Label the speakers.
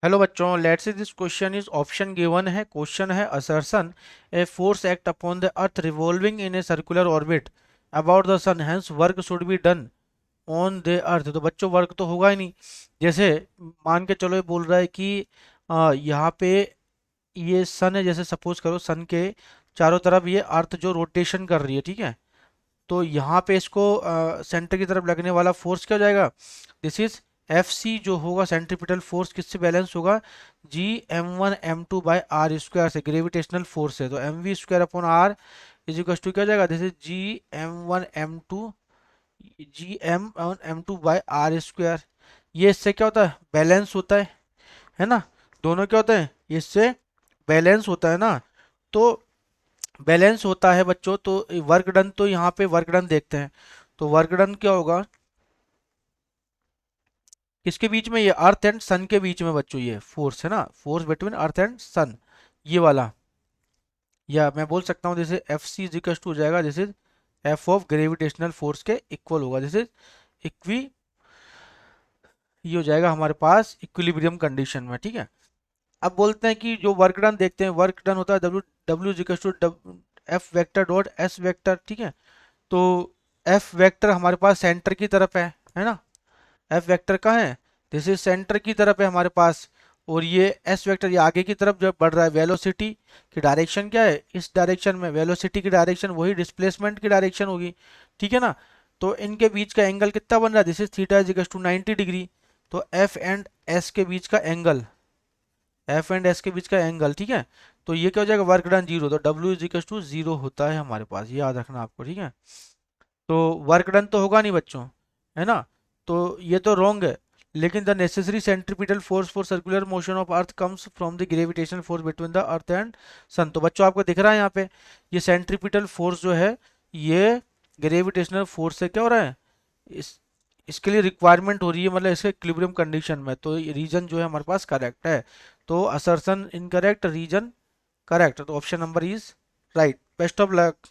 Speaker 1: Hello बच्चों, let's see this question is option given है। Question है assertion a force act upon the earth revolving in a circular orbit about the sun, hence work should be done on the earth. तो बच्चों work तो होगा ही नहीं। जैसे मान के चलो, ये बोल रहा है कि यहाँ पे ये सन है, जैसे सपोज करो सन के चारों तरफ ये अर्थ जो रोटेशन कर रही है, ठीक है। तो यहाँ पे इसको सेंटर की तरफ लगने वाला फोर्स क्या हो जाएगा? दिस इज एफ सी जो होगा सेंट्रीपिटल फोर्स, किससे बैलेंस होगा? G M1 M2 by R square से, ग्रेविटेशनल फोर्स है। तो mv square upon R is equal to क्या हो जाएगा? This is G M1 M2 by R square. ये इससे क्या होता है? बैलेंस होता है ना। दोनों क्या होते हैं? इससे बैलेंस होता है ना। तो बैलेंस होता है बच्चों, तो वर्क डन, तो यहाँ पे वर्क डन देखते हैं। तो वर्क डन क्या होगा? किसके बीच में? ये अर्थ एंड सन के बीच में बच्चों, ये फोर्स है ना, force between earth and sun, ये वाला। या मैं बोल सकता हूँ जैसे F C is equal to हो जाएगा, जैसे एफ ऑफ ग्रेविटेशनल फोर्स के इक्वल होगा, जैसे इक्वी, ये हो जाएगा हमारे पास इक्विलिब्रियम कंडीशन में, ठीक है। अब बोलते हैं कि जो वर्क डन देखते हैं, वर्क डन होता है W W is equal to F vector dot S vector, ठीक है। तो एफ वेक्टर हमारे पास सेंटर की तरफ है ना। एफ वेक्टर कहाँ है? दिस इज सेंटर की तरफ है हमारे पास। और ये एस वेक्टर ये आगे की तरफ जब बढ़ रहा है, वेलोसिटी की डायरेक्शन क्या है? इस डायरेक्शन में। वेलोसिटी की डायरेक्शन वही डिस्प्लेसमेंट की डायरेक्शन होगी, ठीक है ना। तो इनके बीच का एंगल कितना बन रहा है? This is theta is equal to 90 degree. तो एफ एंड एस के बीच का एंगल, एफ एंड एस के बीच का एंगल, ठीक है। तो ये क्या हो जाएगा? Work done zero. तो W is equal to zero होता है हमारे पास, ये याद रखना आपको, ठीक है। तो वर्क डन तो होगा नहीं बच्चों, है ना। तो ये तो रॉन्ग है। लेकिन the necessary centripetal force for circular motion of earth comes from the gravitational force between the earth and sun. तो बच्चों आपको दिख रहा है यहाँ पे, ये सेंट्रीपिटल फोर्स जो है, ये ग्रेविटेशनल फोर्स से क्या हो रहा है? इस इसके लिए रिक्वायरमेंट हो रही है, मतलब इसके इक्विलिब्रियम कंडीशन में। तो रीजन जो है हमारे पास करेक्ट है। तो असर्शन इनकरेक्ट, रीजन करेक्ट। तो option number is right. Best of luck.